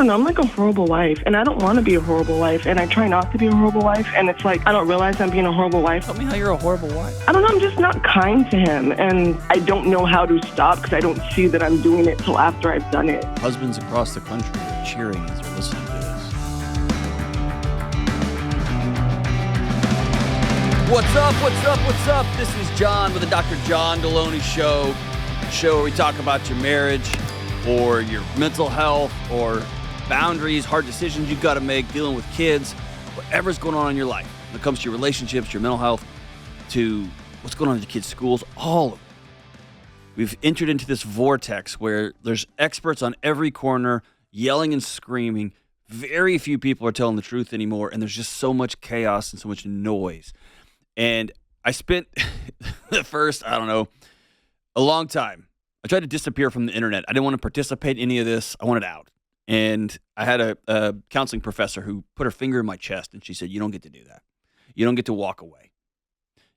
don't know, I'm like a horrible wife, and I don't want to be a horrible wife, and I try not to be a horrible wife, and it's like, I don't realize I'm being a horrible wife. Tell me how you're a horrible wife. I don't know, I'm just not kind to him, and I don't know how to stop because I don't see that I'm doing it till after I've done it. Husbands across the country are cheering as they're listening to this. What's up, what's up, what's up? This is John with the Dr. John Delony Show. Show where we talk about your marriage or your mental health or boundaries, hard decisions you've got to make, dealing with kids, whatever's going on in your life. When it comes to your relationships, your mental health, to what's going on in your kids' schools, all of it. We've entered into this vortex where there's experts on every corner yelling and screaming. Very few people are telling the truth anymore, and there's just so much chaos and so much noise. And I spent the first, a long time. I tried to disappear from the internet. I didn't want to participate in any of this. I wanted out. And I had a counseling professor who put her finger in my chest, and she said, you don't get to do that. You don't get to walk away.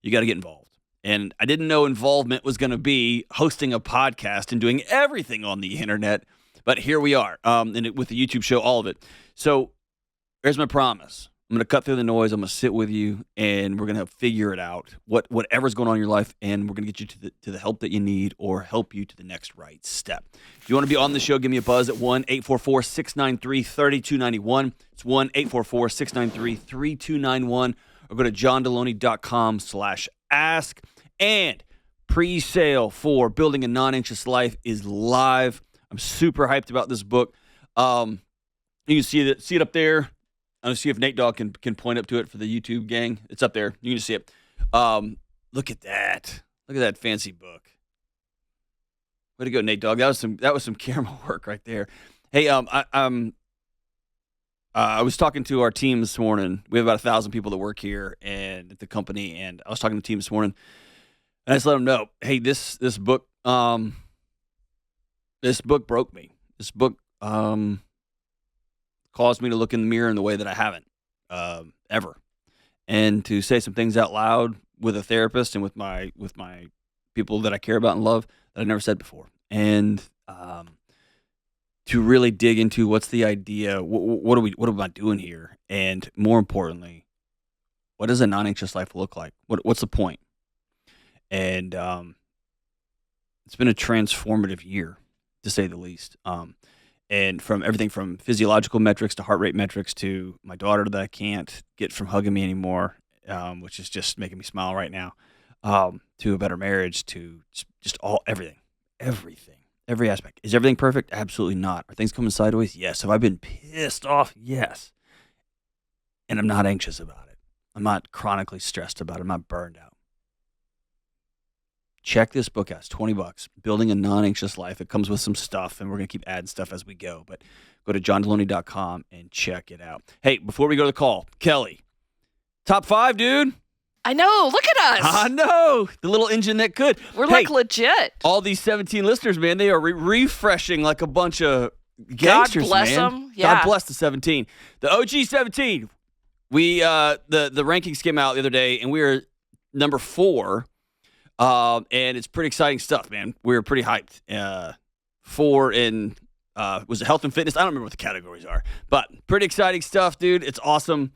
You got to get involved. And I didn't know involvement was going to be hosting a podcast and doing everything on the internet. But here we are, with the YouTube show, all of it. So here's my promise. I'm going to cut through the noise. I'm going to sit with you, and we're going to figure it out, whatever's going on in your life, and we're going to get you to the help that you need or help you to the next right step. If you want to be on the show, give me a buzz at 1-844-693-3291. It's 1-844-693-3291, or go to johndelony.com/ask. And pre-sale for Building a Non-Anxious Life is live. I'm super hyped about this book. You can see it up there. I don't see if Nate Dogg can point up to it for the YouTube gang. It's up there. You can just see it. Look at that. Look at that fancy book. Way to go, Nate Dogg. That was some camera work right there. Hey, I was talking to our team this morning. We have about 1,000 people that work here and at the company, and I was talking to the team this morning, and I just let them know, hey, this book broke me. This book caused me to look in the mirror in the way that I haven't ever, and to say some things out loud with a therapist and with my people that I care about and love that I never said before, and to really dig into what's the idea, what am I doing here, and more importantly, what does a non-anxious life look like? What's the point? And it's been a transformative year, to say the least. And from everything from physiological metrics to heart rate metrics to my daughter that I can't get from hugging me anymore, which is just making me smile right now, to a better marriage, to just everything, every aspect. Is everything perfect? Absolutely not. Are things coming sideways? Yes. Have I been pissed off? Yes. And I'm not anxious about it. I'm not chronically stressed about it. I'm not burned out. Check this book out. It's $20. Building a Non-Anxious Life. It comes with some stuff, and we're going to keep adding stuff as we go. But go to johndelony.com and check it out. Hey, before we go to the call, Kelly, top 5, dude. I know. Look at us. I know. The little engine that could. We're like legit. All these 17 listeners, man, they are refreshing like a bunch of gangsters, God bless man. them. Yeah. God bless the 17. The OG 17. We the rankings came out the other day, and we were number 4. And it's pretty exciting stuff, man. We were pretty hyped. 4 in was it health and fitness? I don't remember what the categories are, but pretty exciting stuff, dude. It's awesome.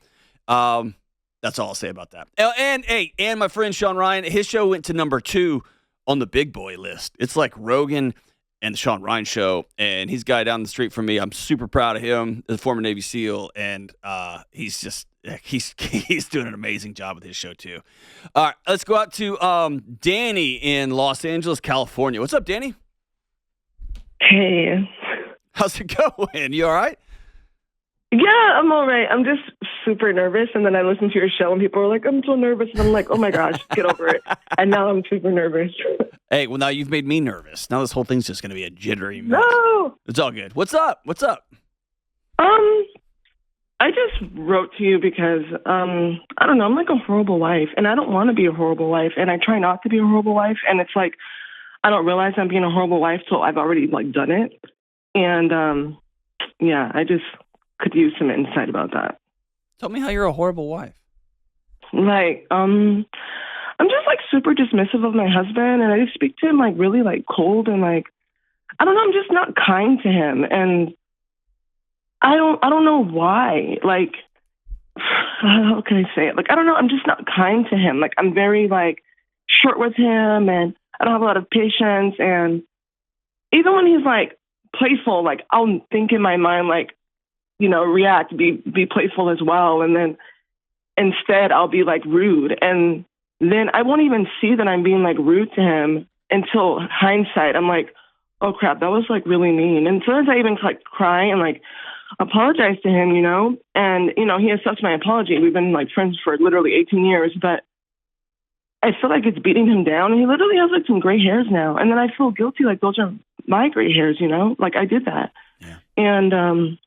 That's all I'll say about that. And my friend Sean Ryan, his show went to number 2 on the big boy list. It's like Rogan and the Sean Ryan show, and he's a guy down the street from me. I'm super proud of him, the former Navy SEAL, and he's doing an amazing job with his show too. All right, let's go out to Danny in Los Angeles, California. What's up, Danny? Hey. How's it going? You all right? Yeah, I'm all right. I'm just super nervous, and then I listen to your show, and people are like, I'm so nervous, and I'm like, oh my gosh, get over it. And now I'm super nervous. Hey, well, now you've made me nervous. Now this whole thing's just going to be a jittery mess. No! It's all good. What's up? I just wrote to you because, I don't know, I'm like a horrible wife, and I don't want to be a horrible wife, and I try not to be a horrible wife, and it's like, I don't realize I'm being a horrible wife till I've already, done it. And, yeah, I just could use some insight about that. Tell me how you're a horrible wife. I'm just super dismissive of my husband, and I just speak to him really cold, and I don't know, I'm just not kind to him. And I don't know why. Like, how can I say it? Like, I don't know. I'm just not kind to him. Like, I'm very like short with him, and I don't have a lot of patience. And even when he's like playful, like I'll think in my mind, like, react, be playful as well. And then instead I'll be like rude. And then I won't even see that I'm being like rude to him until hindsight. I'm like, oh crap, that was like really mean. And sometimes I even like cry and like apologize to him, and, he accepts my apology. We've been like friends for literally 18 years, but I feel like it's beating him down. And he literally has like some gray hairs now. And then I feel guilty. Like those are my gray hairs, like I did that. Yeah. And,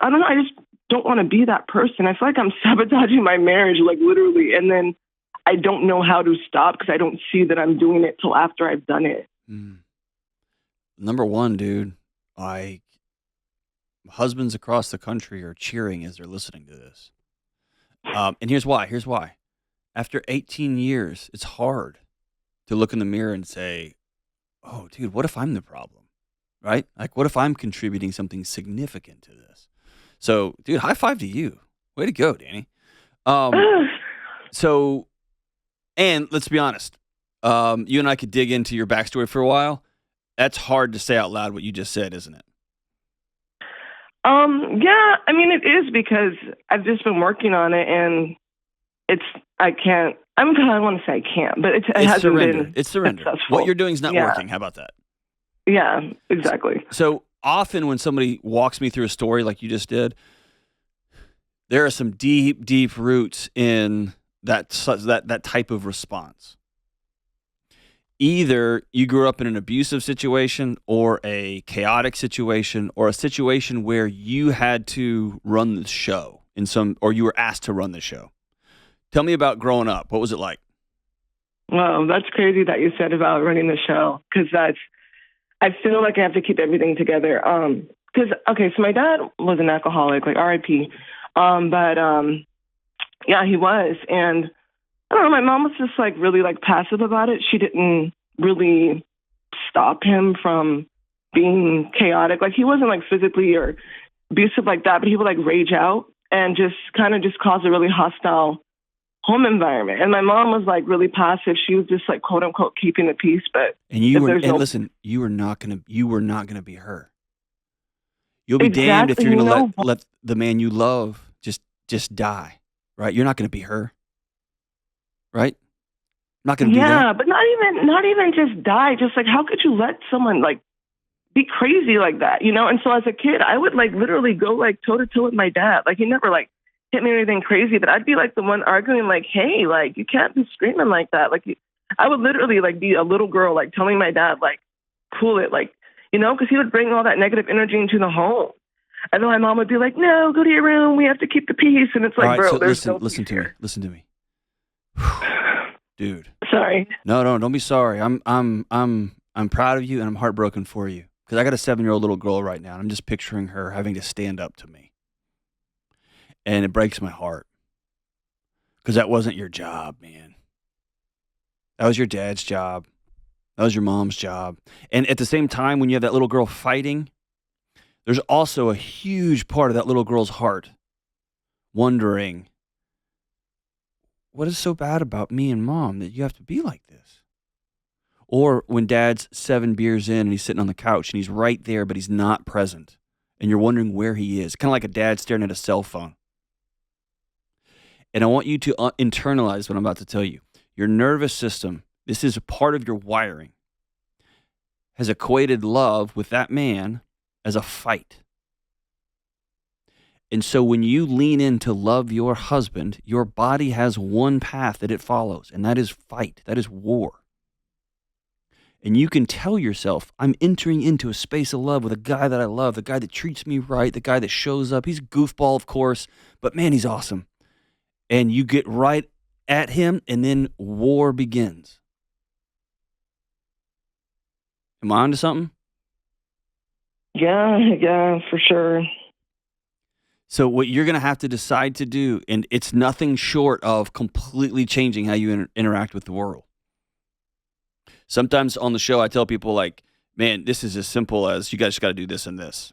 I don't know. I just don't want to be that person. I feel like I'm sabotaging my marriage, like literally. And then I don't know how to stop because I don't see that I'm doing it till after I've done it. Number one, dude, husbands across the country are cheering as they're listening to this. And here's why. After 18 years, it's hard to look in the mirror and say, oh, dude, what if I'm the problem? Right? Like, what if I'm contributing something significant to this? So, dude, high five to you. Way to go, Danny. So, and let's be honest, you and I could dig into your backstory for a while. That's hard to say out loud what you just said, isn't it? Yeah, I mean, it is because I've just been working on it, and I want to say I can't, but it hasn't surrender. been It's surrender. successful. What you're doing is not working. How about that? Yeah, exactly. So often when somebody walks me through a story like you just did, there are some deep, deep roots in that type of response. Either you grew up in an abusive situation or a chaotic situation or a situation where you had to run the show or you were asked to run the show. Tell me about growing up. What was it like? Well, that's crazy that you said about running the show, because I feel like I have to keep everything together. So my dad was an alcoholic, like RIP. Yeah, he was. And I don't know, my mom was just like really like passive about it. She didn't really stop him from being chaotic. Like he wasn't like physically or abusive like that, but he would like rage out and just kind of just cause a really hostile home environment. And my mom was like really passive. She was just like quote unquote keeping the peace. But listen, you were not gonna be her. You'll be damned if you're gonna let the man you love just die. Right? You're not gonna be her. Right? Not gonna do that. Yeah, but not even just die. Just like, how could you let someone like be crazy like that? And so as a kid, I would like literally go like toe to toe with my dad. Like he never like hit me or anything crazy, but I'd be like the one arguing like, hey, like you can't be screaming like that. Like I would literally like be a little girl like telling my dad like, cool it, like, because he would bring all that negative energy into the home. And then my mom would be like, no, go to your room. We have to keep the peace. And it's like, right, bro, so there's listen to me. Dude. Sorry. No, don't be sorry. I'm proud of you and I'm heartbroken for you. Because I got a 7-year-old little girl right now and I'm just picturing her having to stand up to me. And it breaks my heart. Because that wasn't your job, man. That was your dad's job. That was your mom's job. And at the same time, when you have that little girl fighting, there's also a huge part of that little girl's heart wondering, what is so bad about me and mom that you have to be like this? Or when dad's 7 beers in and he's sitting on the couch and he's right there, but he's not present. And you're wondering where he is. Kind of like a dad staring at a cell phone. And I want you to internalize what I'm about to tell you. Your nervous system, this is a part of your wiring, has equated love with that man as a fight. And so when you lean in to love your husband, your body has one path that it follows, and that is fight. That is war. And you can tell yourself, I'm entering into a space of love with a guy that I love, the guy that treats me right, the guy that shows up. He's a goofball, of course, but man, he's awesome. And you get right at him, and then war begins. Am I onto something? Yeah, for sure. So what you're going to have to decide to do, and it's nothing short of completely changing how you interact with the world. Sometimes on the show, I tell people like, man, this is as simple as you guys just got to do this and this.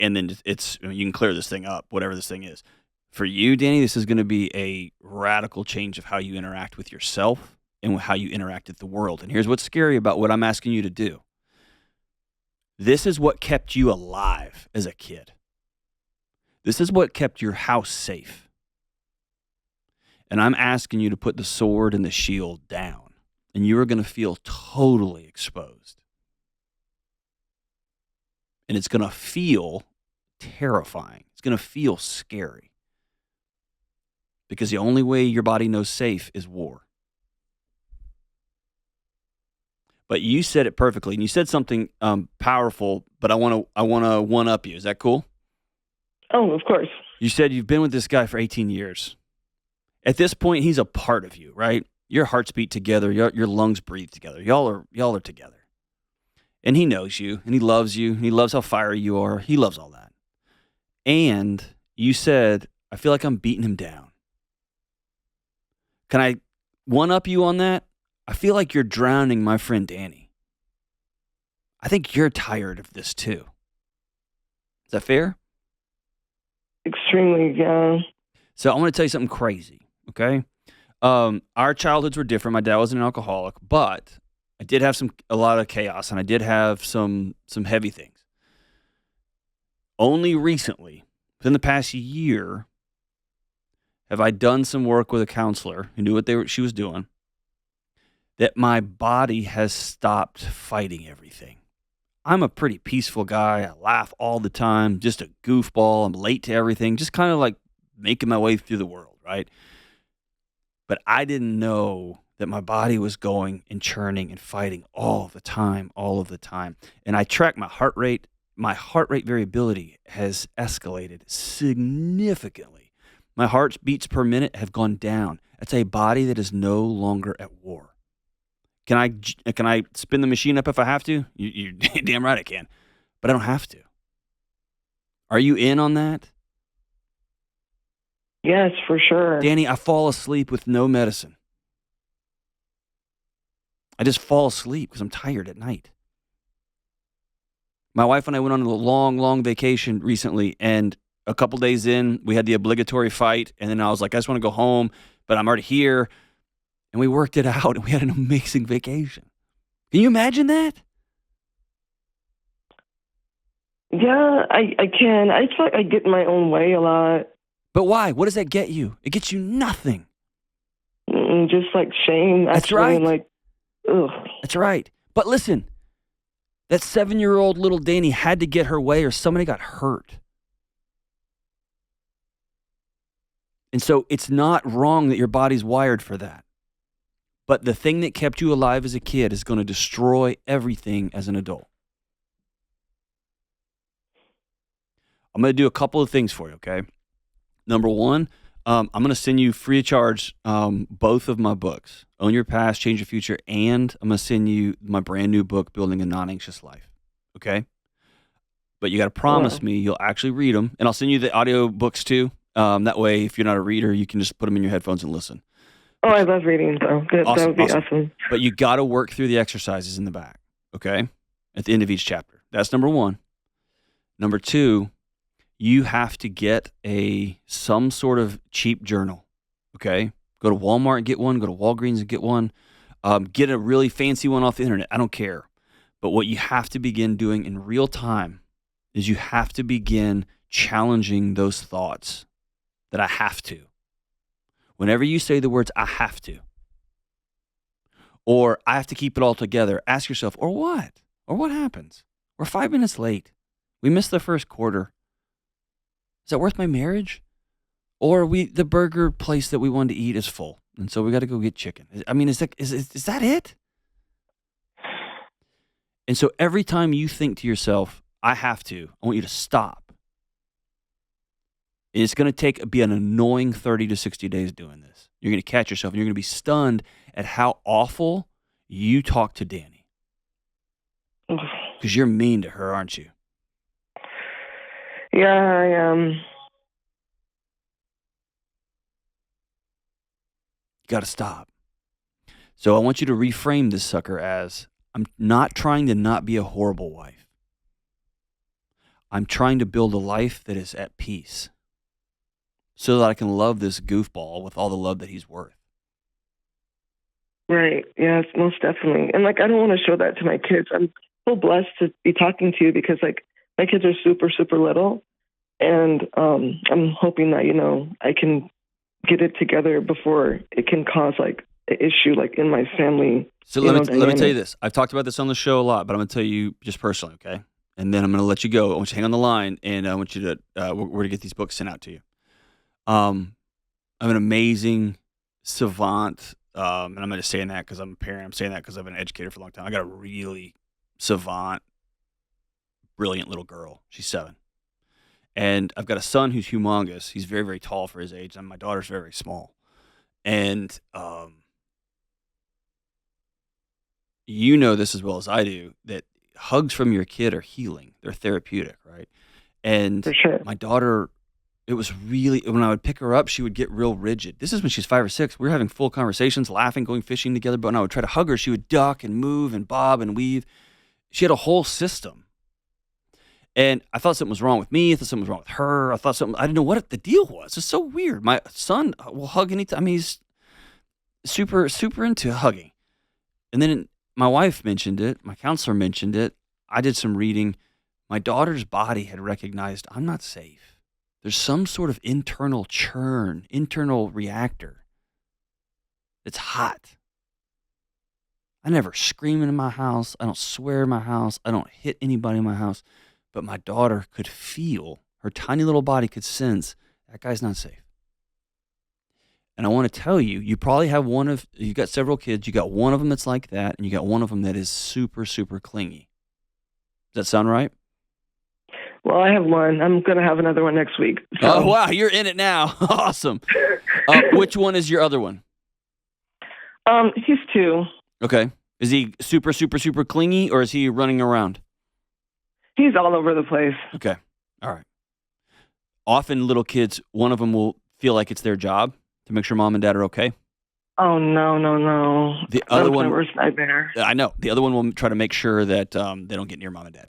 and then you can clear this thing up, whatever this thing is. For you, Danny, this is going to be a radical change of how you interact with yourself and how you interact with the world. And here's what's scary about what I'm asking you to do. This is what kept you alive as a kid. This is what kept your house safe. And I'm asking you to put the sword and the shield down, and you are going to feel totally exposed. And it's going to feel terrifying. It's going to feel scary. Because the only way your body knows safe is war. But you said it perfectly, and you said something powerful, but I want to one-up you. Is that cool? Oh, of course. You said you've been with this guy for 18 years. At this point, he's a part of you, right? Your hearts beat together. Your lungs breathe together. Y'all are together. And he knows you, and he loves you, and he loves how fiery you are. He loves all that. And you said, I feel like I'm beating him down. Can I one-up you on that? I feel like you're drowning my friend Danny. I think you're tired of this too. Is that fair? Extremely, yeah. So I want to tell you something crazy, okay? Our childhoods were different. My dad wasn't an alcoholic, but I did have a lot of chaos, and I did have some heavy things. Only recently, within the past year, have I done some work with a counselor who knew what she was doing, that my body has stopped fighting everything. I'm a pretty peaceful guy. I laugh all the time, just a goofball. I'm late to everything, just kind of like making my way through the world, right? But I didn't know that my body was going and churning and fighting all of the time. And I track my heart rate. My heart rate variability has escalated significantly. My heart beats per minute have gone down. That's a body that is no longer at war. Can I spin the machine up if I have to? You're damn right I can. But I don't have to. Are you in on that? Yes, for sure. Danny, I fall asleep with no medicine. I just fall asleep because I'm tired at night. My wife and I went on a long vacation recently, and a couple days in, we had the obligatory fight, and then I was like, I just want to go home, but I'm already here. And we worked it out, and we had an amazing vacation. Can you imagine that? Yeah, I can. I feel like I get in my own way a lot. But why? What does that get you? It gets you nothing. Just like shame. That's right. Like, ugh. That's right. But listen, that 7-year-old little Danny had to get her way or somebody got hurt. And so it's not wrong that your body's wired for that. But the thing that kept you alive as a kid is going to destroy everything as an adult. I'm going to do a couple of things for you, okay? Number one, I'm going to send you free of charge both of my books, Own Your Past, Change Your Future, and I'm going to send you my brand new book, Building a Non-Anxious Life, okay? But you got to promise me you'll actually read them, and I'll send you the audio books too. That way, if you're not a reader, you can just put them in your headphones and listen. Oh, I love reading, though. That would be awesome. But you got to work through the exercises in the back, okay? At the end of each chapter. That's number one. Number two, you have to get some sort of cheap journal, okay? Go to Walmart and get one. Go to Walgreens and get one. Get a really fancy one off the internet. I don't care. But what you have to begin doing in real time is you have to begin challenging those thoughts that I have to. Whenever you say the words, I have to, or I have to keep it all together, ask yourself, or what? Or what happens? We're 5 minutes late. We missed the first quarter. Is that worth my marriage? Or the burger place that we wanted to eat is full, and so we got to go get chicken. I mean, is that it? And so every time you think to yourself, I have to, I want you to stop. It's going to be an annoying 30 to 60 days doing this. You're going to catch yourself, and you're going to be stunned at how awful you talk to Danny. Because you're mean to her, aren't you? Yeah, I am. You got to stop. So I want you to reframe this sucker as, I'm not trying to not be a horrible wife. I'm trying to build a life that is at peace so that I can love this goofball with all the love that he's worth. Right. Yes, most definitely. And like, I don't want to show that to my kids. I'm so blessed to be talking to you because like my kids are super, super little. And I'm hoping that, I can get it together before it can cause like an issue like in my family. So let me tell you this. I've talked about this on the show a lot, but I'm going to tell you just personally, okay? And then I'm going to let you go. I want you to hang on the line, and I want you to we're going to get these books sent out to you. I'm an amazing savant, and I'm not just saying that because I'm a parent. I'm saying that because I've been an educator for a long time. I got a really savant, brilliant little girl. She's 7. And I've got a son who's humongous. He's very, very tall for his age, and my daughter's very, very small. And you know this as well as I do, that hugs from your kid are healing. They're therapeutic, right? And for sure. My daughter, it was really, when I would pick her up, she would get real rigid. This is when she's 5 or 6. We were having full conversations, laughing, going fishing together. But when I would try to hug her, she would duck and move and bob and weave. She had a whole system. And I thought something was wrong with me. I thought something was wrong with her. I didn't know what the deal was. It's so weird. My son will hug anytime. I mean, he's super, super into hugging. And then my wife mentioned it. My counselor mentioned it. I did some reading. My daughter's body had recognized I'm not safe. There's some sort of internal churn, internal reactor that's hot. I never scream in my house. I don't swear in my house. I don't hit anybody in my house. But my daughter could feel, her tiny little body could sense, that guy's not safe. And I want to tell you, you probably have you got several kids, you got one of them that's like that, and you got one of them that is super, super clingy. Does that sound right? Well, I have one. I'm going to have another one next week. So. Oh, wow, you're in it now. Awesome. Which one is your other one? He's 2. Okay. Is he super, super, super clingy, or is he running around? He's all over the place. Okay. All right. Often little kids, one of them will feel like it's their job to make sure mom and dad are okay. Oh, no. The other one, my worst nightmare. I know. The other one will try to make sure that they don't get near mom and dad,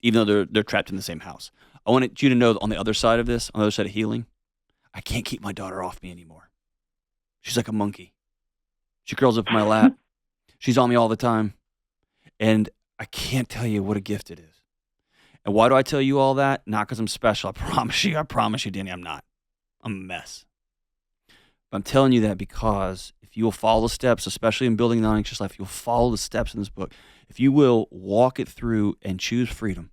even though they're trapped in the same house. I want you to know on the other side of this, on the other side of healing, I can't keep my daughter off me anymore. She's like a monkey. She curls up in my lap. She's on me all the time. And I can't tell you what a gift it is. And why do I tell you all that? Not because I'm special. I promise you, Danny, I'm not. I'm a mess. But I'm telling you that because if you will follow the steps, especially in building an anxious life, you'll follow the steps in this book. If you will walk it through and choose freedom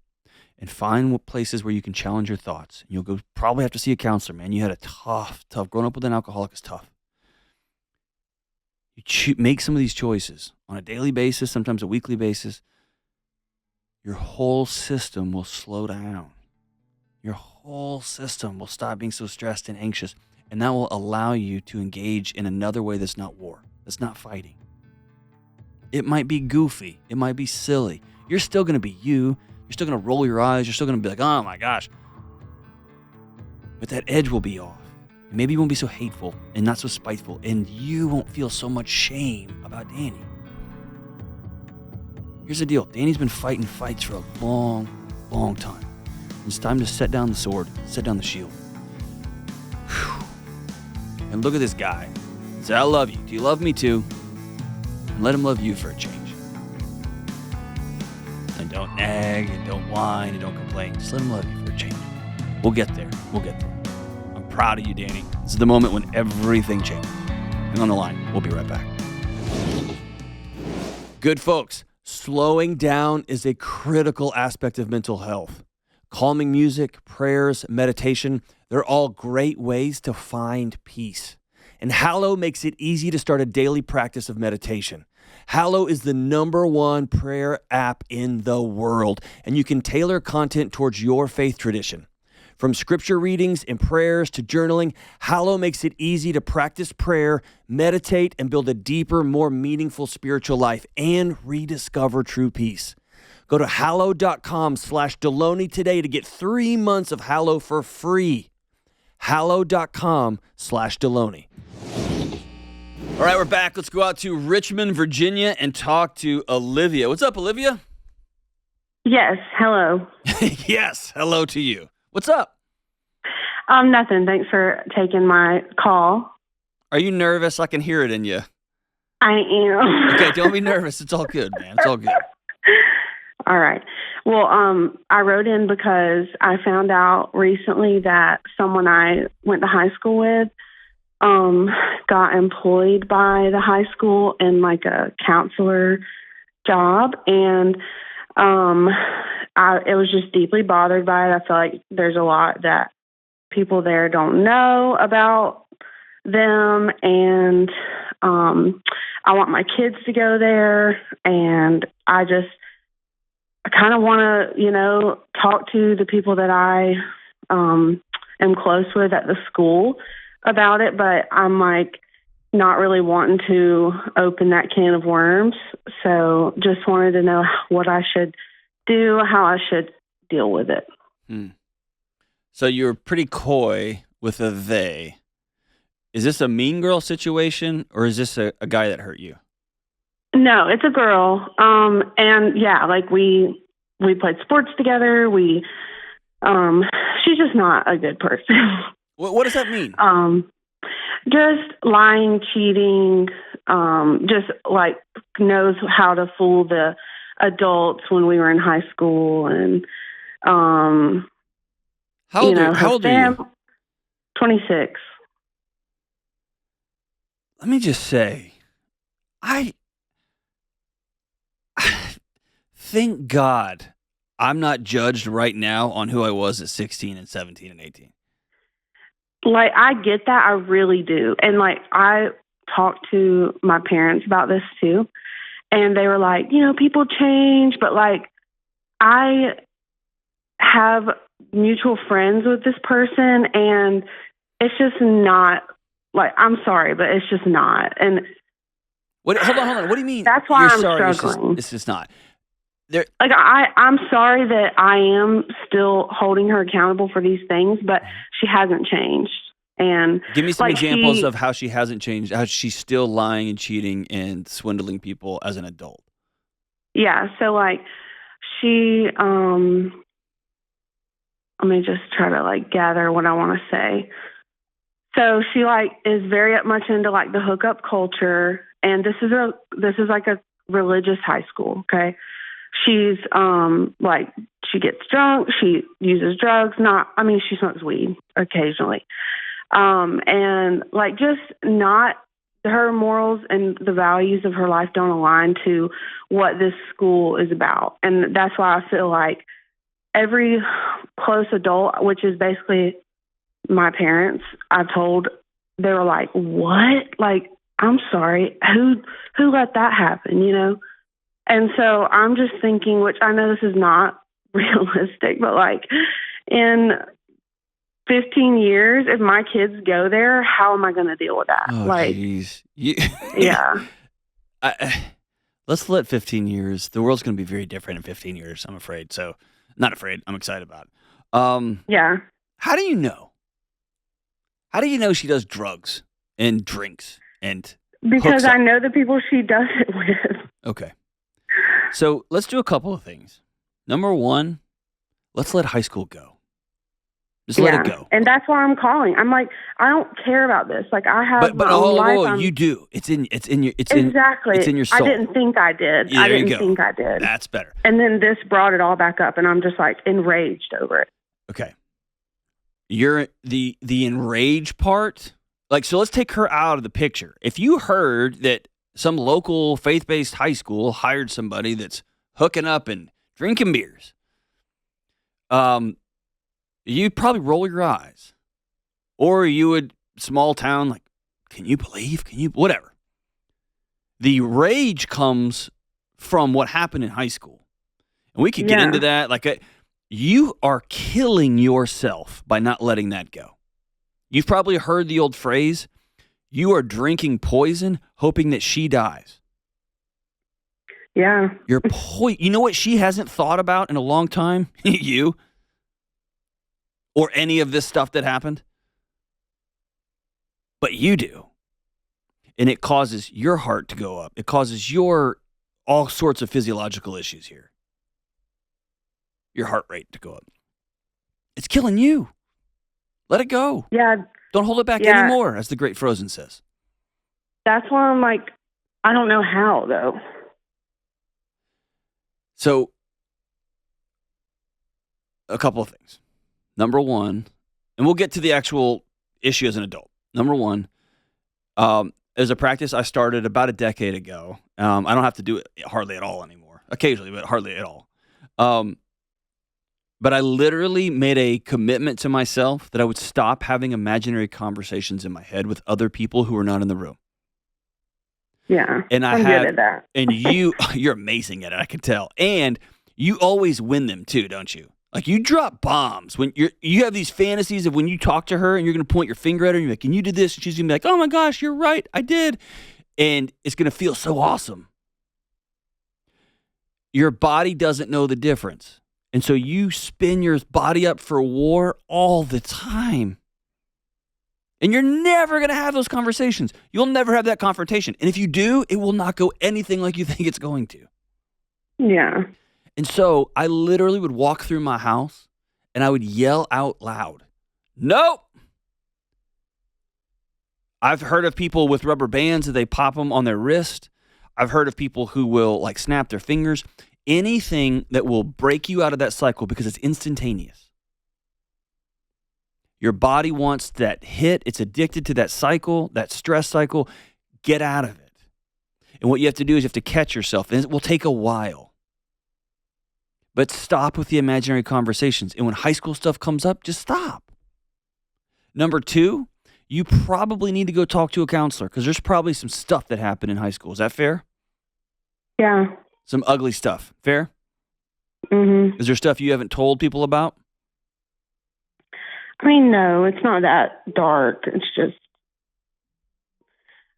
and find what places where you can challenge your thoughts, you'll probably have to see a counselor, man. You had a tough, growing up with an alcoholic is tough. You make some of these choices on a daily basis, sometimes a weekly basis. Your whole system will slow down. Your whole system will stop being so stressed and anxious, and that will allow you to engage in another way that's not war, that's not fighting. It might be goofy. It might be silly. You're still going to be you. You're still going to roll your eyes. You're still going to be like, oh my gosh. But that edge will be off. And maybe you won't be so hateful and not so spiteful, and you won't feel so much shame about Danny. Here's the deal. Danny's been fighting fights for a long, long time. It's time to set down the sword, set down the shield. Whew. And look at this guy. Say, I love you. Do you love me too? And let him love you for a change. And don't nag, and don't whine, and don't complain. Just let him love you for a change. We'll get there. I'm proud of you, Danny. This is the moment when everything changes. Hang on the line. We'll be right back. Good folks. Slowing down is a critical aspect of mental health. Calming music, prayers, meditation, they're all great ways to find peace. And Hallow makes it easy to start a daily practice of meditation. Hallow is the #1 prayer app in the world, and you can tailor content towards your faith tradition. From scripture readings and prayers to journaling, Hallow makes it easy to practice prayer, meditate, and build a deeper, more meaningful spiritual life and rediscover true peace. Go to hallow.com/Delony today to get 3 months of Hallow for free. Hallow.com/Delony. All right, we're back. Let's go out to Richmond, Virginia, and talk to Olivia. What's up, Olivia? Yes, hello. Yes, hello to you. What's up? Nothing. Thanks for taking my call. Are you nervous? I can hear it in you. I am. Okay, don't be nervous. It's all good, man. It's all good. All right. Well, I wrote in because I found out recently that someone I went to high school with got employed by the high school in like a counselor job, and it was just deeply bothered by it. I feel like there's a lot that people there don't know about them, and I want my kids to go there, and I kind of want to, talk to the people that I am close with at the school about it, but I'm like not really wanting to open that can of worms. So just wanted to know what I should do, how I should deal with it. So you're pretty coy with a they. Is this a mean girl situation, or is this a guy that hurt you? No, it's a girl. And yeah, like we played sports together. She's just not a good person. What does that mean? Just lying, cheating, just like knows how to fool the adults when we were in high school. And, how old are you? 26. Let me just say, thank God I'm not judged right now on who I was at 16 and 17 and 18. Like, I get that. I really do. And like, I talked to my parents about this too. And they were like, people change, but like, I have mutual friends with this person, and it's just not, like, I'm sorry, but it's just not. And hold on. What do you mean? That's why You're I'm sorry, struggling. It's just not. Like, I'm sorry that I am still holding her accountable for these things, but she hasn't changed. And give me some like, examples of how she hasn't changed, how she's still lying and cheating and swindling people as an adult. Yeah. So like she, let me just try to like gather what I want to say. So she like is very much into like the hookup culture, and this is like a religious high school. Okay. She's like, she gets drunk, she uses drugs, she smokes weed occasionally. And like, just not, her morals and the values of her life don't align to what this school is about. And that's why I feel like every close adult, which is basically my parents, they were like, what? Like, I'm sorry, who let that happen, And so I'm just thinking, which I know this is not realistic, but like in 15 years, if my kids go there, how am I going to deal with that? Oh, like, geez. Yeah. Let's let 15 years. The world's going to be very different in 15 years, I'm afraid. So, not afraid. I'm excited about it. Yeah. How do you know? How do you know she does drugs and drinks and Because I know the people she does it with. Okay. So let's do a couple of things. Number one, let's let high school go. Just let it go. And that's why I'm calling. I'm like, I don't care about this. Like, I have my own life. You do. It's in your soul. I didn't think I did. Yeah, I didn't think I did. That's better. And then this brought it all back up, and I'm just like enraged over it. Okay. You're the enraged part. Like, so let's take her out of the picture. If you heard that some local faith-based high school hired somebody that's hooking up and drinking beers, you'd probably roll your eyes. Or you would, small town, like, can you believe? Whatever. The rage comes from what happened in high school. And we could get into that. Like, you are killing yourself by not letting that go. You've probably heard the old phrase, you are drinking poison, hoping that she dies. Yeah. You're you know what she hasn't thought about in a long time? You. Or any of this stuff that happened. But you do. And it causes your heart to go up. It causes your all sorts of physiological issues here. your heart rate to go up. It's killing you. Let it go. Yeah. Don't hold it back anymore, as the great Frozen says. That's why I'm like, I don't know how, though. So, a couple of things. Number one, and we'll get to the actual issue as an adult. Number one, as a practice I started about a decade ago. I don't have to do it hardly at all anymore. Occasionally, but hardly at all. But I literally made a commitment to myself that I would stop having imaginary conversations in my head with other people who are not in the room. Yeah, and I'm good at that. And you're amazing at it, I can tell. And you always win them too, don't you? Like you drop bombs when you have these fantasies of when you talk to her and you're going to point your finger at her and you're like, and you did this, and she's going to be like, oh my gosh, you're right, I did. And it's going to feel so awesome. Your body doesn't know the difference. And so you spin your body up for war all the time. And you're never going to have those conversations. You'll never have that confrontation. And if you do, it will not go anything like you think it's going to. Yeah. And so I literally would walk through my house and I would yell out loud, nope. I've heard of people with rubber bands that they pop them on their wrist. I've heard of people who will like snap their fingers. Anything that will break you out of that cycle because it's instantaneous. Your body wants that hit. It's addicted to that cycle, that stress cycle. Get out of it. And what you have to do is you have to catch yourself. And it will take a while. But stop with the imaginary conversations. And when high school stuff comes up, just stop. Number two, you probably need to go talk to a counselor because there's probably some stuff that happened in high school. Is that fair? Yeah. Some ugly stuff. Fair? Mm-hmm. Is there stuff you haven't told people about? I mean, no, it's not that dark. It's just,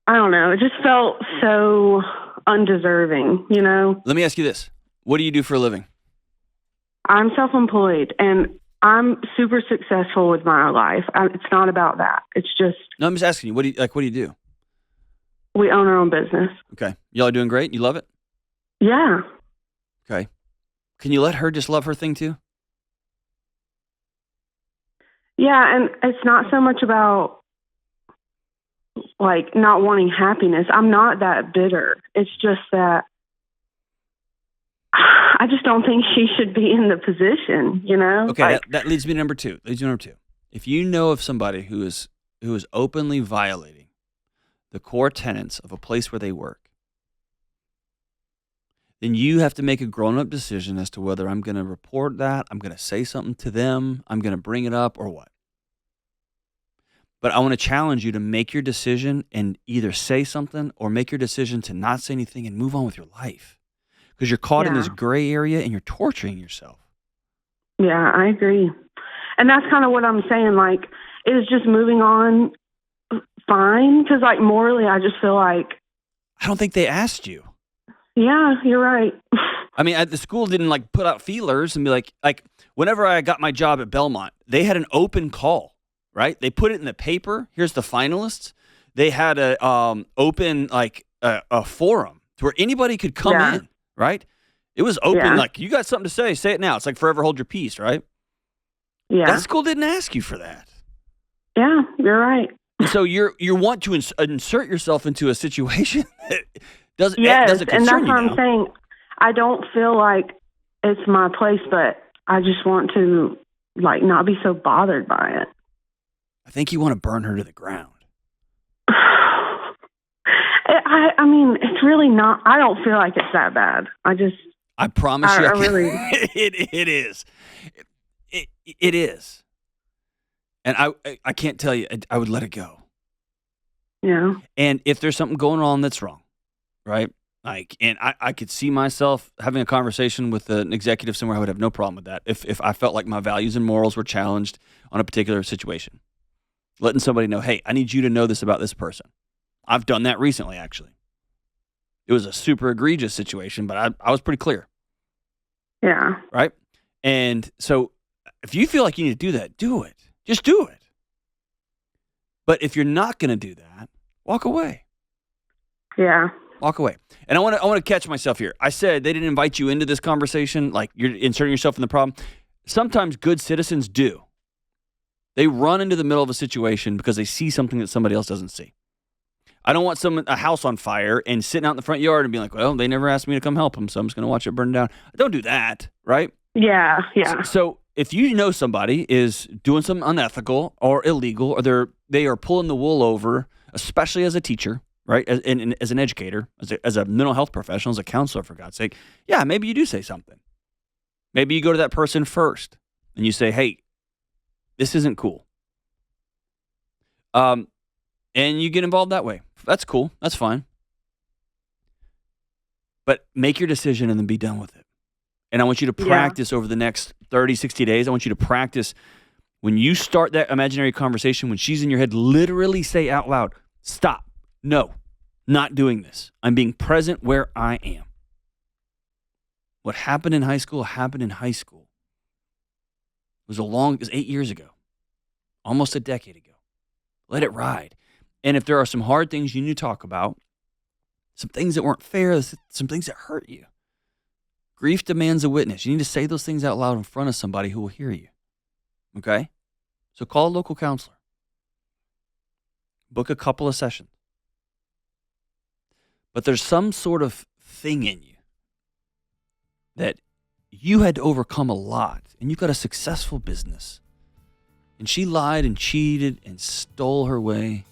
I don't know. It just felt so undeserving, you know? Let me ask you this. What do you do for a living? I'm self-employed, and I'm super successful with my life. It's not about that. It's just... No, I'm just asking you. What do you do? We own our own business. Okay. Y'all are doing great? You love it? Yeah. Okay. Can you let her just love her thing too? Yeah, and it's not so much about like not wanting happiness. I'm not that bitter. It's just that I just don't think she should be in the position, you know? Okay, like, that leads me to number two. If you know of somebody who is openly violating the core tenets of a place where they work, then you have to make a grown-up decision as to whether I'm going to report that, I'm going to say something to them, I'm going to bring it up, or what. But I want to challenge you to make your decision and either say something or make your decision to not say anything and move on with your life. Because you're caught in this gray area and you're torturing yourself. Yeah, I agree. And that's kind of what I'm saying. Like, is just moving on fine? Because, like, morally, I just feel like... I don't think they asked you. Yeah, you're right. I mean, the school didn't, like, put out feelers and be like, whenever I got my job at Belmont, they had an open call, right? They put it in the paper. Here's the finalists. They had a open, like, a forum to where anybody could come in. Right? It was open, like, you got something to say it now. It's like forever hold your peace, right? Yeah. That school didn't ask you for that. Yeah, you're right. So you want to insert yourself into a situation that doesn't concern and that's you what I'm saying. I don't feel like it's my place, but I just want to, like, not be so bothered by it. I think you want to burn her to the ground. I mean, it's really not. I don't feel like it's that bad. I promise you. I really. It is. It is. And I can't tell you. I would let it go. Yeah. And if there's something going on that's wrong, right? Like, and I could see myself having a conversation with an executive somewhere. I would have no problem with that. If I felt like my values and morals were challenged on a particular situation, letting somebody know, hey, I need you to know this about this person. I've done that recently, actually. It was a super egregious situation, but I was pretty clear. Yeah. Right? And so if you feel like you need to do that, do it. Just do it. But if you're not going to do that, walk away. Yeah. Walk away. And I want to catch myself here. I said they didn't invite you into this conversation, like you're inserting yourself in the problem. Sometimes good citizens do. They run into the middle of a situation because they see something that somebody else doesn't see. I don't want a house on fire and sitting out in the front yard and being like, well, they never asked me to come help them, so I'm just going to watch it burn down. Don't do that, right? Yeah. So if you know somebody is doing something unethical or illegal, or they are pulling the wool over, especially as a teacher, right, and as an educator, as a mental health professional, as a counselor, for God's sake, yeah, maybe you do say something. Maybe you go to that person first and you say, hey, this isn't cool. And you get involved that way. That's cool. That's fine. But make your decision and then be done with it. And I want you to practice over the next 30, 60 days. I want you to practice when you start that imaginary conversation, when she's in your head, literally say out loud, stop. No, not doing this. I'm being present where I am. What happened in high school happened in high school. It was 8 years ago, almost a decade ago. Let it ride. And if there are some hard things you need to talk about, some things that weren't fair, some things that hurt you, grief demands a witness. You need to say those things out loud in front of somebody who will hear you. Okay? So call a local counselor. Book a couple of sessions. But there's some sort of thing in you that you had to overcome a lot, and you've got a successful business. And she lied and cheated and stole her way.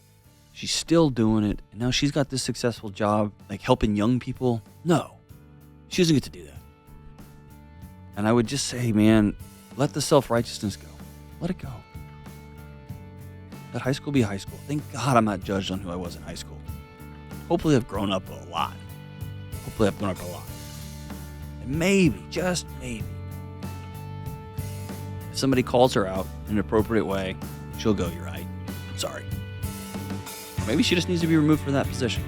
She's still doing it, and now she's got this successful job, like helping young people. No, she doesn't get to do that. And I would just say, man, let the self-righteousness go. Let it go. Let high school be high school. Thank God I'm not judged on who I was in high school. Hopefully I've grown up a lot. And maybe, just maybe, if somebody calls her out in an appropriate way, she'll go, you're right. I'm sorry. Or maybe she just needs to be removed from that position.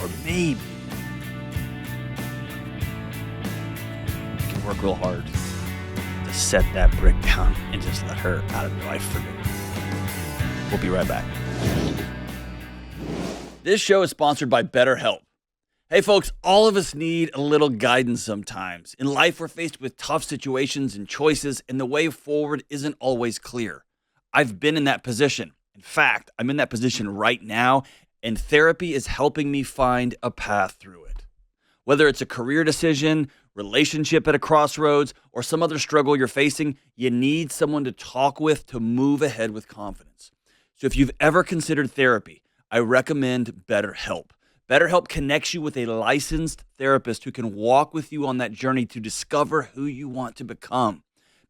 Or maybe you can work real hard to set that brick down and just let her out of your life for good. We'll be right back. This show is sponsored by BetterHelp. Hey folks, all of us need a little guidance sometimes. In life, we're faced with tough situations and choices, and the way forward isn't always clear. I've been in that position. In fact, I'm in that position right now, and therapy is helping me find a path through it. Whether it's a career decision, relationship at a crossroads, or some other struggle you're facing, you need someone to talk with to move ahead with confidence. So if you've ever considered therapy, I recommend BetterHelp. BetterHelp connects you with a licensed therapist who can walk with you on that journey to discover who you want to become.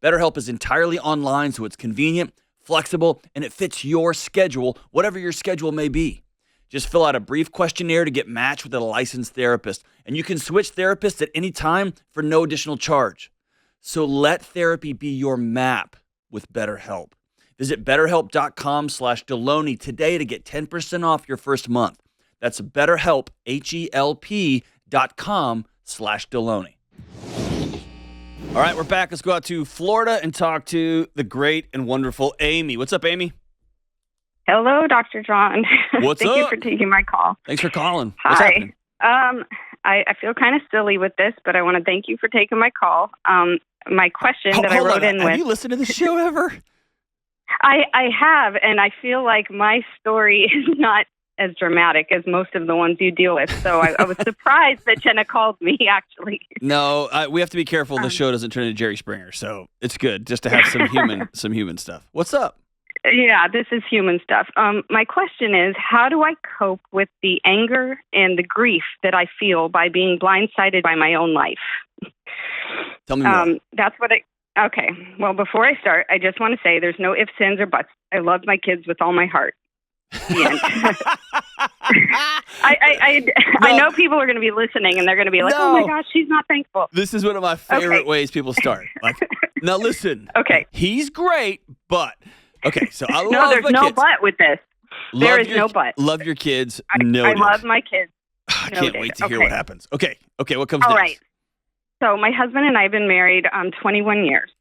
BetterHelp is entirely online, so it's convenient, flexible, and it fits your schedule, whatever your schedule may be. Just fill out a brief questionnaire to get matched with a licensed therapist, and you can switch therapists at any time for no additional charge. So let therapy be your map with BetterHelp. Visit BetterHelp.com/Delony today to get 10% off your first month. That's BetterHelp, HELP.com/Delony. All right, we're back. Let's go out to Florida and talk to the great and wonderful Amy. What's up, Amy? Hello, Dr. John. What's Thank up? you for taking my call. Thanks for calling. What's Hi. happening? I feel kind of silly with this, but I want to thank you for taking my call. My question that I Hold wrote on. in Have with... you listened to this show ever? I have, and I feel like my story is not as dramatic as most of the ones you deal with. So I was surprised that Jenna called me, actually. No, we have to be careful the show doesn't turn into Jerry Springer, so it's good just to have some human stuff. What's up? Yeah, this is human stuff. My question is, how do I cope with the anger and the grief that I feel by being blindsided by my own life? Tell me more. Okay. Well, before I start, I just want to say there's no ifs, ands, or buts. I love my kids with all my heart. The end. I know people are going to be listening and they're going to be like, oh my gosh, she's not thankful. This is one of my favorite ways people start. Like, now listen. Okay. He's great, but okay. So I love no, there's my no kids. but with this. There is no but. Love your kids. I love my kids. I can't wait to hear what happens. Okay. What comes All next? right. So my husband and I have been married 21 years.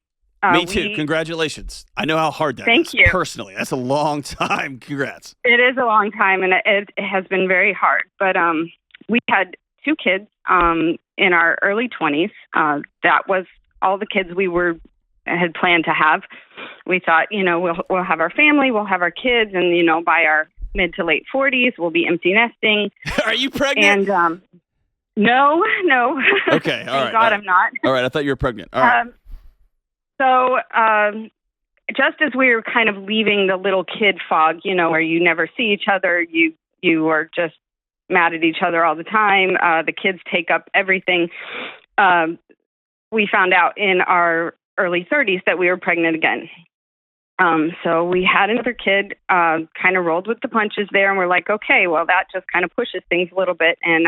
Me too. Congratulations. I know how hard that is. Thank you. Personally, that's a long time. Congrats. It is a long time, and it has been very hard. But we had 2 kids in our early 20s. That was all the kids we had planned to have. We thought, we'll have our family, we'll have our kids, and by our mid to late 40s, we'll be empty nesting. Are you pregnant? And no. Okay, all right. Thank God, I'm not. All right, I thought you were pregnant. All right. So just as we were kind of leaving the little kid fog, where you never see each other, you are just mad at each other all the time. The kids take up everything. We found out in our early 30s that we were pregnant again. So we had another kid, kind of rolled with the punches there, and we're like, okay, well, that just kind of pushes things a little bit. And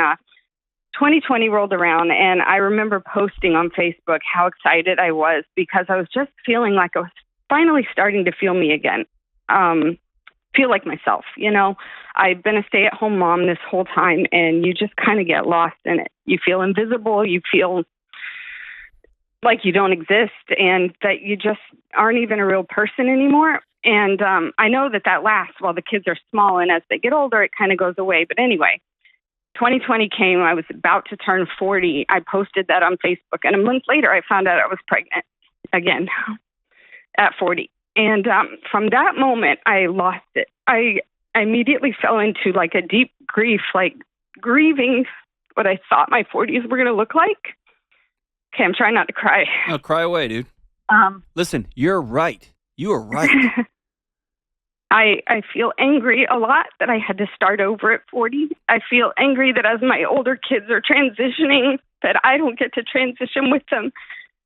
2020 rolled around, and I remember posting on Facebook how excited I was because I was just feeling like I was finally starting to feel me again, feel like myself. I've been a stay-at-home mom this whole time, and you just kind of get lost in it. You feel invisible. You feel like you don't exist and that you just aren't even a real person anymore. And I know that lasts while the kids are small, and as they get older, it kind of goes away. But anyway, 2020 came. I was about to turn 40. I posted that on Facebook, and a month later, I found out I was pregnant again at 40. And from that moment, I lost it. I immediately fell into like a deep grief, like grieving what I thought my 40s were going to look like. Okay, I'm trying not to cry. No, cry away, dude. Listen, you're right. You are right. I feel angry a lot that I had to start over at 40. I feel angry that as my older kids are transitioning, that I don't get to transition with them.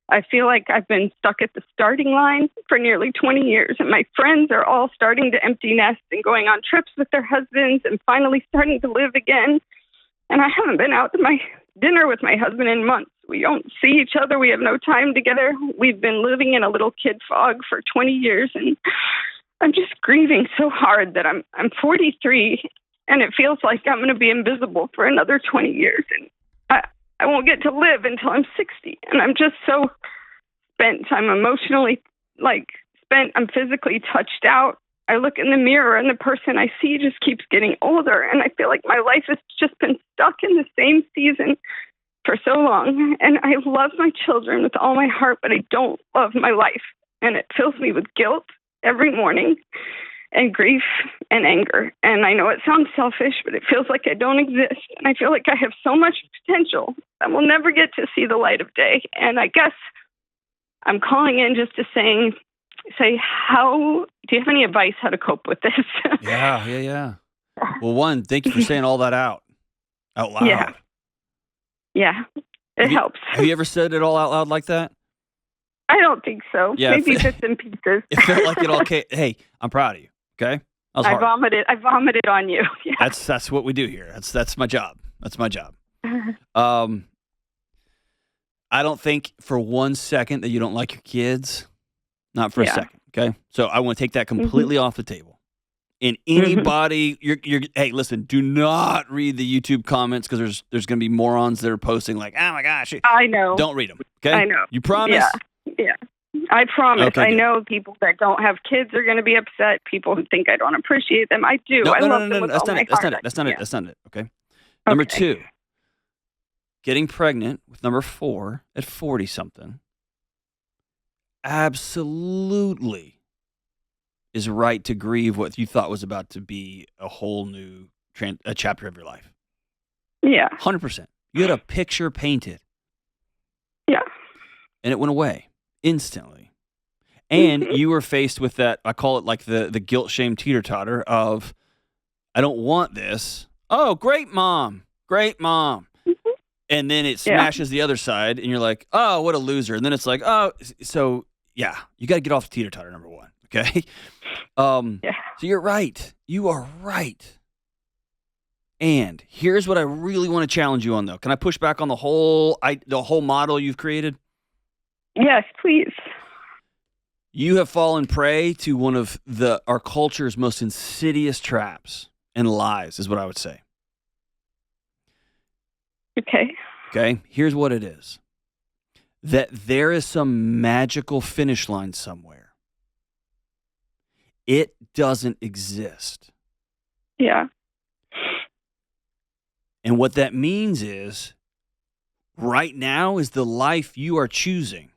I feel like I've been stuck at the starting line for nearly 20 years, and my friends are all starting to empty nest and going on trips with their husbands and finally starting to live again. And I haven't been out to my dinner with my husband in months. We don't see each other. We have no time together. We've been living in a little kid fog for 20 years, and I'm just grieving so hard that I'm 43, and it feels like I'm going to be invisible for another 20 years, and I won't get to live until I'm 60, and I'm just so spent. I'm emotionally spent. I'm physically touched out. I look in the mirror, and the person I see just keeps getting older, and I feel like my life has just been stuck in the same season for so long. And I love my children with all my heart, but I don't love my life, and it fills me with guilt every morning and grief and anger. And I know it sounds selfish, but it feels like I don't exist. And I feel like I have so much potential that will never get to see the light of day. And I guess I'm calling in just to say, how do you have any advice how to cope with this? Yeah. Well, one, thank you for saying all that out loud. Yeah. It helps. Have you ever said it all out loud like that? I don't think so. Yeah, maybe bits and pieces. It felt like it all came. Hey, I'm proud of you. Okay, I vomited on you. Yeah. That's what we do here. That's my job. That's my job. I don't think for 1 second that you don't like your kids. Not for a second. Okay, so I want to take that completely off the table. And anybody, hey, listen, do not read the YouTube comments because there's going to be morons that are posting like, oh my gosh. I know. Don't read them. Okay, I know. You promise? Yeah. I promise. Okay, I know people that don't have kids are going to be upset. People who think I don't appreciate them. I do. I love them with all my heart. That's not it. Okay. Number 2, getting pregnant with number 4 at 40-something absolutely is right to grieve what you thought was about to be a whole new a chapter of your life. Yeah. 100%. You had a picture painted. Yeah. And it went away instantly. And you were faced with that, I call it like the guilt, shame, teeter-totter of, I don't want this. Oh, great mom. And then it smashes the other side, and you're like, oh, what a loser. And then it's like, oh, so yeah, you got to get off the teeter-totter, number 1. Okay? So you're right. You are right. And here's what I really want to challenge you on, though. Can I push back on the whole model you've created? Yes, please. You have fallen prey to one of our culture's most insidious traps and lies, is what I would say. Okay. Okay? Here's what it is. that there is some magical finish line somewhere. It doesn't exist. Yeah. And what that means is, right now is the life you are choosing.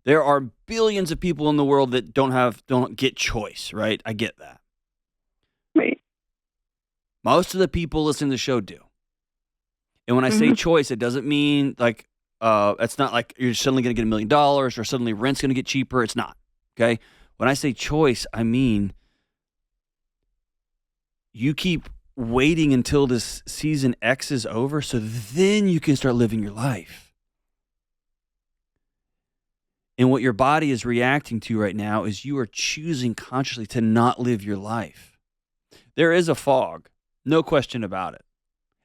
There are billions of people in the world that don't get choice, right? I get that. Right. Most of the people listening to the show do. And when I say choice, it doesn't mean like, it's not like you're suddenly going to get $1 million or suddenly rent's going to get cheaper. It's not. Okay. When I say choice, I mean you keep waiting until this season X is over so then you can start living your life. And what your body is reacting to right now is you are choosing consciously to not live your life. There is a fog, no question about it.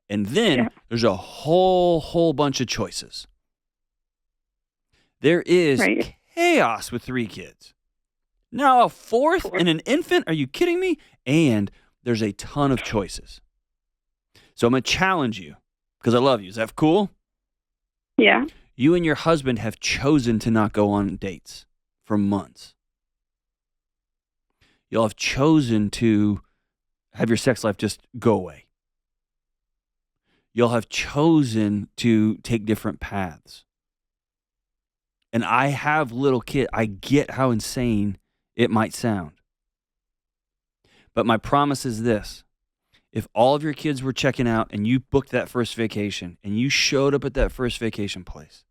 And then there's a whole bunch of choices. There is chaos with 3 kids. Now a 4th and an infant? Are you kidding me? And there's a ton of choices. So I'm going to challenge you because I love you. Is that cool? Yeah. You and your husband have chosen to not go on dates for months. You'll have chosen to have your sex life just go away. You'll have chosen to take different paths. And I have little kids. I get how insane it might sound. But my promise is this. If all of your kids were checking out and you booked that first vacation and you showed up at that first vacation place,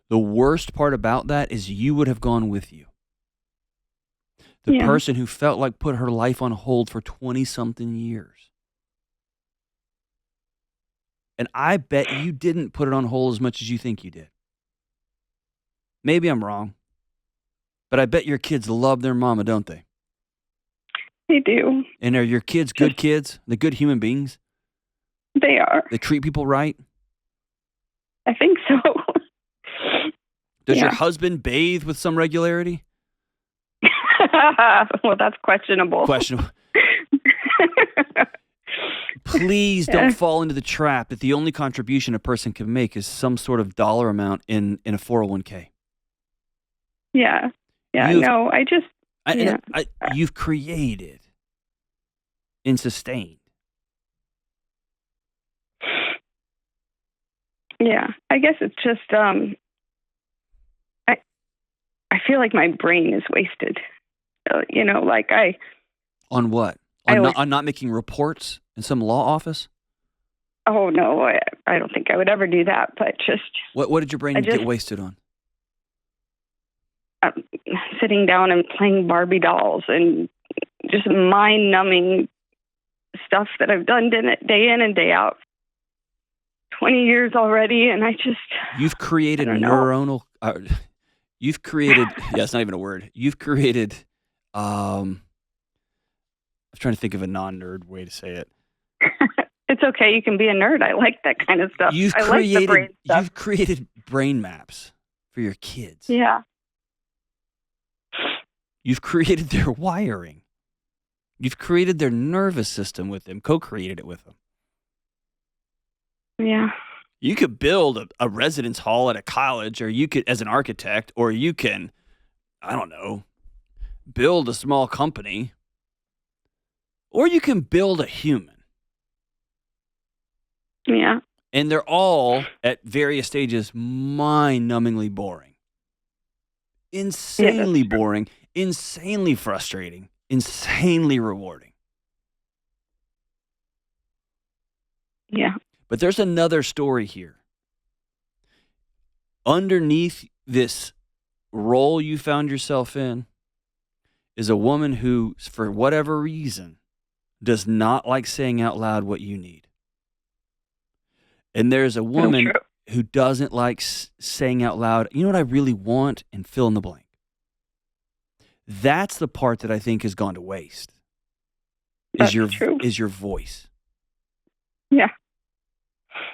the worst part about that is you would have gone with you. The person who felt like put her life on hold for 20-something years. And I bet you didn't put it on hold as much as you think you did. Maybe I'm wrong. But I bet your kids love their mama, don't they? They do. And are your kids good kids? They're good human beings? They are. They treat people right? I think so. Does your husband bathe with some regularity? Well, that's questionable. Questionable. Please don't fall into the trap that the only contribution a person can make is some sort of dollar amount in a 401k. Yeah. Yeah, You've created and sustained. Yeah, I guess it's just, I feel like my brain is wasted. On what? On not making reports in some law office? Oh, no, I don't think I would ever do that, but just... What did your brain get wasted on? Sitting down and playing Barbie dolls and just mind-numbing stuff that I've done day in and day out. 20 years already, and I just... You've created neuronal... you've created... yeah, it's not even a word. You've created... I'm trying to think of a non-nerd way to say it. It's okay. You can be a nerd. I like that kind of stuff. I like the brain stuff. You've created brain maps for your kids. Yeah. You've created their wiring. You've created their nervous system with them, co-created it with them. Yeah. You could build a residence hall at a college, or you could, as an architect, or you can, I don't know, build a small company, or you can build a human. Yeah. And they're all, at various stages, mind-numbingly boring. Insanely boring, insanely frustrating, insanely rewarding. Yeah. But there's another story here. Underneath this role you found yourself in is a woman who, for whatever reason, does not like saying out loud what you need. And there's a woman who doesn't like saying out loud, you know what I really want, and fill in the blank. That's the part that I think has gone to waste. Is your voice. Yeah.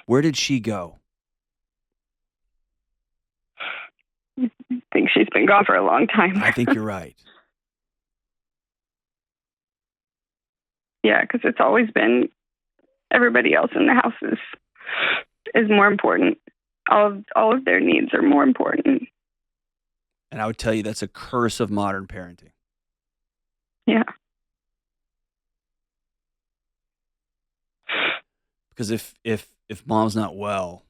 Where did she go? I think she's been gone for a long time. I think you're right. Yeah, because it's always been everybody else in the house is more important. all of their needs are more important. And I would tell you that's a curse of modern parenting. Yeah. Because if mom's not well,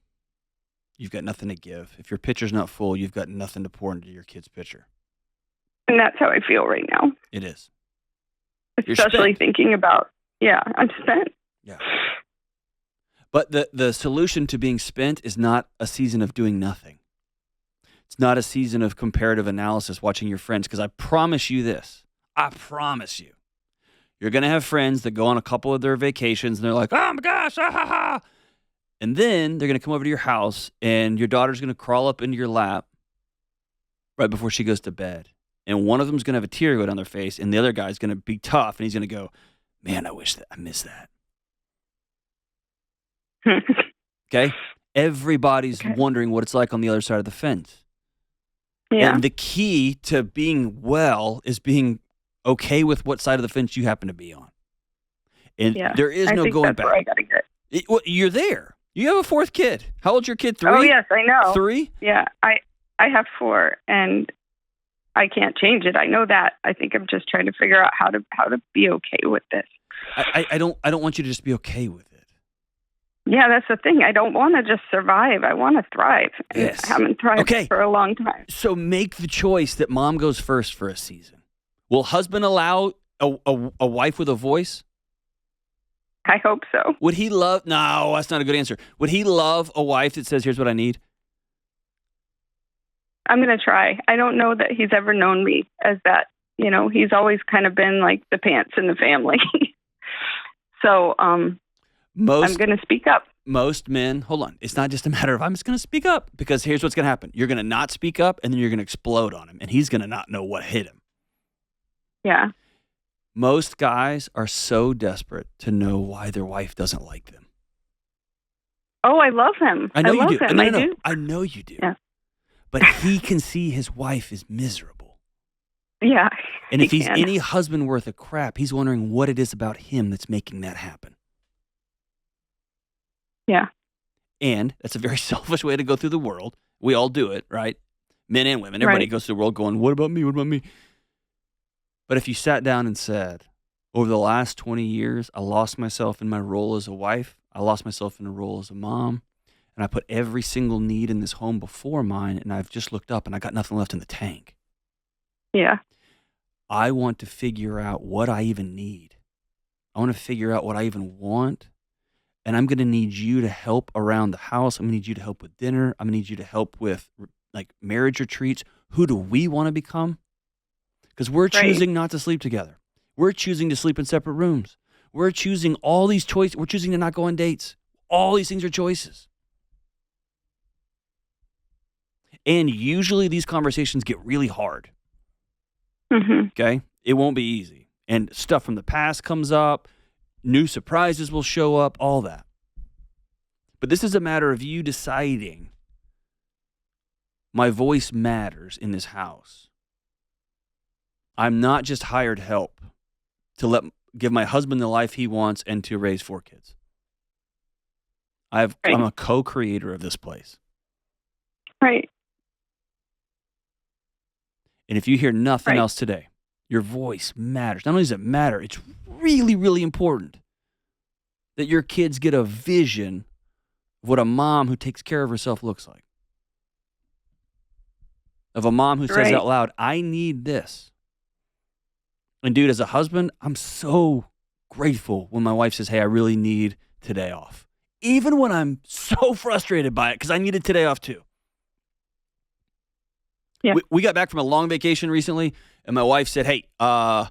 you've got nothing to give. If your pitcher's not full, you've got nothing to pour into your kid's pitcher. And that's how I feel right now. It is. Especially thinking about, I'm spent. Yeah. But the solution to being spent is not a season of doing nothing. It's not a season of comparative analysis, watching your friends, because I promise you this. I promise you. You're going to have friends that go on a couple of their vacations, and they're like, oh, my gosh, ah, ha, ha. And then they're going to come over to your house, and your daughter's going to crawl up into your lap right before she goes to bed. And one of them's going to have a tear go down their face, and the other guy's going to be tough, and he's going to go, man, I miss that. Okay? Everybody's wondering what it's like on the other side of the fence. Yeah. And the key to being well is being okay with what side of the fence you happen to be on. And there is no going back. Where I gotta get. You're there. You have a fourth kid. How old's your kid? 3? Oh, yes, I know. 3? Yeah, I have 4, and I can't change it. I know that. I think I'm just trying to figure out how to be okay with this. I don't want you to just be okay with it. Yeah, that's the thing. I don't want to just survive. I want to thrive. Yes. I haven't thrived for a long time. So make the choice that mom goes first for a season. Will husband allow a wife with a voice? I hope so. Would he love? No, that's not a good answer. Would he love a wife that says, here's what I need? I'm going to try. I don't know that he's ever known me as that. You know, he's always kind of been like the pants in the family. So I'm going to speak up. Most men, hold on. It's not just a matter of I'm just going to speak up, because here's what's going to happen. You're going to not speak up, and then you're going to explode on him, and he's going to not know what hit him. Yeah. Most guys are so desperate to know why their wife doesn't like them. Oh, I love him. I know you do. Him. No, I do. I know you do. Yeah. But he can see his wife is miserable. Yeah. And if he's any husband worth a crap, he's wondering what it is about him that's making that happen. Yeah. And that's a very selfish way to go through the world. We all do it, right? Men and women. Everybody goes through the world going, what about me? What about me? But if you sat down and said, over the last 20 years, I lost myself in my role as a wife. I lost myself in a role as a mom. And I put every single need in this home before mine, and I've just looked up and I got nothing left in the tank. Yeah. I want to figure out what I even need. I want to figure out what I even want. And I'm going to need you to help around the house. I'm going to need you to help with dinner. I'm going to need you to help with like marriage retreats. Who do we want to become? Because we're choosing not to sleep together. We're choosing to sleep in separate rooms. We're choosing all these choices. We're choosing to not go on dates. All these things are choices. And usually these conversations get really hard. Mm-hmm. Okay? It won't be easy. And stuff from the past comes up. New surprises will show up, all that. But this is a matter of you deciding my voice matters in this house. I'm not just hired help to give my husband the life he wants and to raise 4 kids. I'm a co-creator of this place. Right. And if you hear nothing else today, your voice matters. Not only does it matter, it's really, really important that your kids get a vision of what a mom who takes care of herself looks like. Of a mom who says out loud, I need this. And dude, as a husband, I'm so grateful when my wife says, hey, I really need today off. Even when I'm so frustrated by it, because I needed today off too. Yeah. We got back from a long vacation recently, and my wife said, hey, I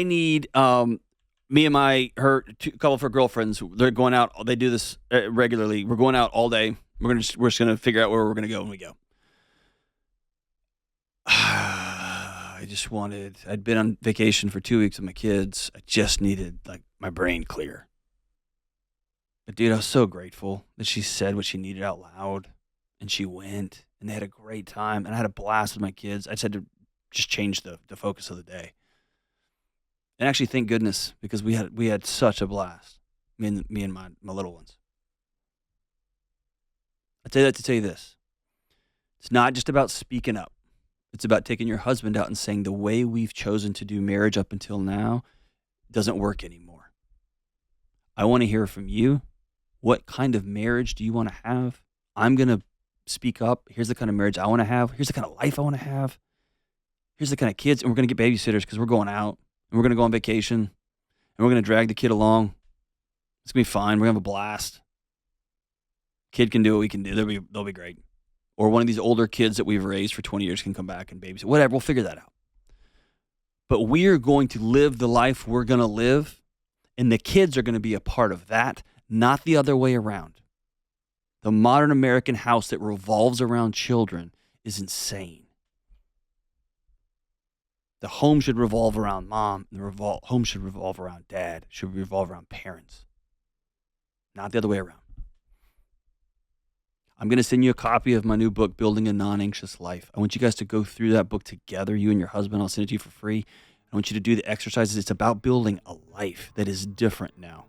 need me and a couple of her girlfriends, they're going out, they do this regularly. We're going out all day. We're just going to figure out where we're going to go when we go. I'd been on vacation for 2 weeks with my kids. I just needed my brain clear. But dude, I was so grateful that she said what she needed out loud, and she went, and they had a great time, and I had a blast with my kids. I just had to just change the focus of the day. And actually, thank goodness, because we had such a blast, me and my little ones. say that to tell you this. It's not just about speaking up. It's about taking your husband out and saying the way we've chosen to do marriage up until now doesn't work anymore. I want to hear from you. What kind of marriage do you want to have? I'm going to speak up. Here's the kind of marriage I want to have. Here's the kind of life I want to have. Here's the kind of kids. And we're going to get babysitters because we're going out. And we're going to go on vacation. And we're going to drag the kid along. It's going to be fine. We're going to have a blast. Kid can do what we can do. They'll be great. Or one of these older kids that we've raised for 20 years can come back and babysit. Whatever. We'll figure that out. But we are going to live the life we're going to live. And the kids are going to be a part of that, not the other way around. The modern American house that revolves around children is insane. The home should revolve around mom, and the home should revolve around dad, should revolve around parents, not the other way around. I'm going to send you a copy of my new book, Building a Non-Anxious Life. I want you guys to go through that book together, you and your husband. I'll send it to you for free. I want you to do the exercises. It's about building a life that is different now.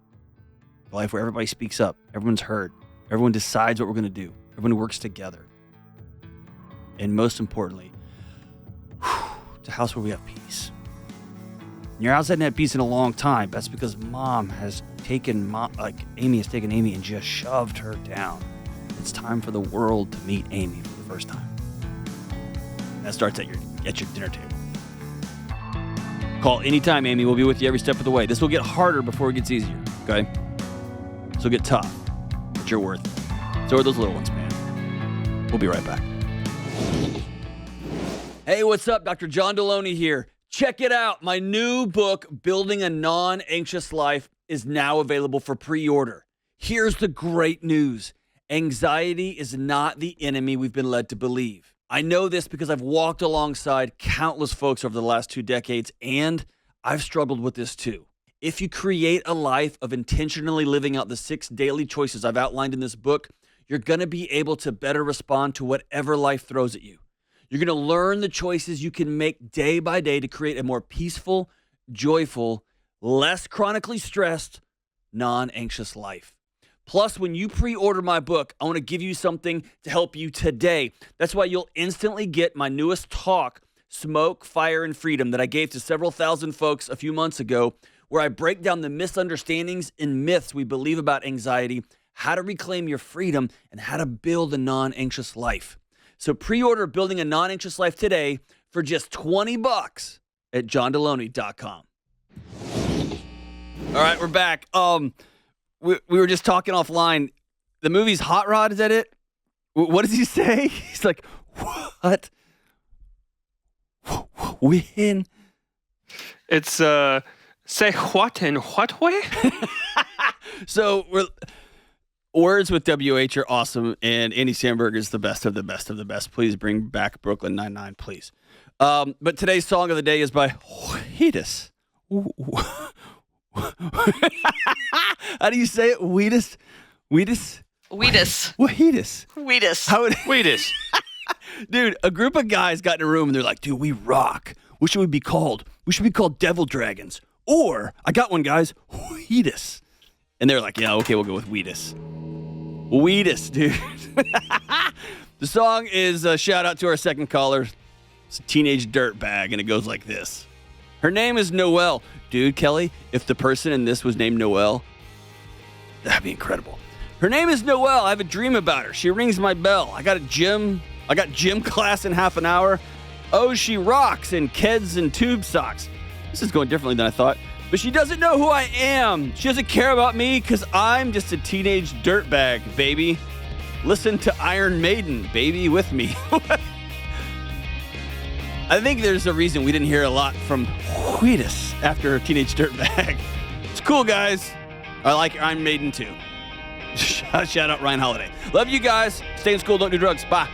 A life where everybody speaks up, everyone's heard, everyone decides what we're going to do, everyone works together. And most importantly, it's a house where we have peace. And your house hasn't had peace in a long time. That's because Amy has taken Amy and just shoved her down. It's time for the world to meet Amy for the first time. That starts at your dinner table. Call anytime, Amy. We'll be with you every step of the way. This will get harder before it gets easier, okay? This will get tough, but you're worth it. So are those little ones, man. We'll be right back. Hey, what's up? Dr. John Delony here. Check it out. My new book, Building a Non-Anxious Life, is now available for pre-order. Here's the great news. Anxiety is not the enemy we've been led to believe. I know this because I've walked alongside countless folks over the last 2 decades, and I've struggled with this too. If you create a life of intentionally living out the 6 daily choices I've outlined in this book, you're going to be able to better respond to whatever life throws at you. You're going to learn the choices you can make day by day to create a more peaceful, joyful, less chronically stressed, non-anxious life. Plus, when you pre-order my book, I want to give you something to help you today. That's why you'll instantly get my newest talk, Smoke, Fire, and Freedom, that I gave to several thousand folks a few months ago, where I break down the misunderstandings and myths we believe about anxiety, how to reclaim your freedom, and how to build a non-anxious life. So pre-order Building a Non-Anxious Life today for just $20 at johndelony.com. All right, we're back. We were just talking offline. The movie's Hot Rod, is that it? What does he say? He's like, what? When? It's, say what in what way? So, words with WH are awesome, and Andy Samberg is the best of the best of the best. Please bring back Brooklyn Nine-Nine, please. But today's song of the day is by Wheatus. How do you say it? Wheatus? Wheatus. Wheatus. Dude, a group of guys got in a room and they're like, dude, we rock. What should we be called? We should be called Devil Dragons. Or, I got one, guys, Wheatus. And they're like, yeah, okay, we'll go with Wheatus. Wheatus, dude. The song is a shout out to our second caller. It's a teenage dirtbag, and it goes like this. Her name is Noelle. Dude, Kelly, if the person in this was named Noelle, that'd be incredible. Her name is Noelle. I have a dream about her. She rings my bell. I got gym class in half an hour. Oh, she rocks in Keds and tube socks. This is going differently than I thought. But she doesn't know who I am. She doesn't care about me because I'm just a teenage dirtbag, baby. Listen to Iron Maiden, baby, with me. I think there's a reason we didn't hear a lot from Wheatus after Teenage Dirtbag. It's cool, guys. I like Iron Maiden, too. Shout out Ryan Holiday. Love you guys. Stay in school. Don't do drugs. Bye.